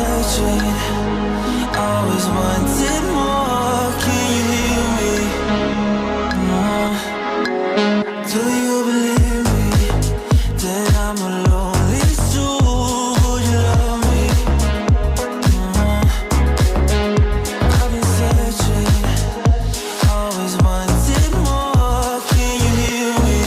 searching, always wanted more. Can you hear me? Do you believe me that I'm a lonely soul? Would you love me? I've been searching, always wanted more. Can you hear me?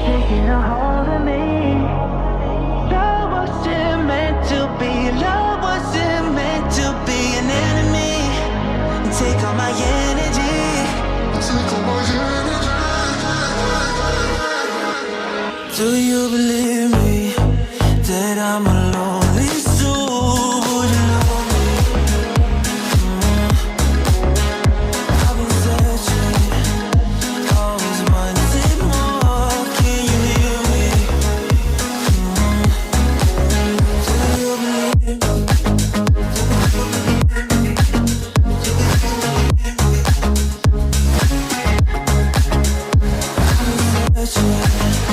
Taking a hold of me. Love wasn't meant to be. Love wasn't meant to be an enemy. Take all my energy. Take all my energy. Do you believe me that I'm a lonely soul? Would you love me? I've been searching, always wanted more. Can you hear me? Do you believe me? I've been searching.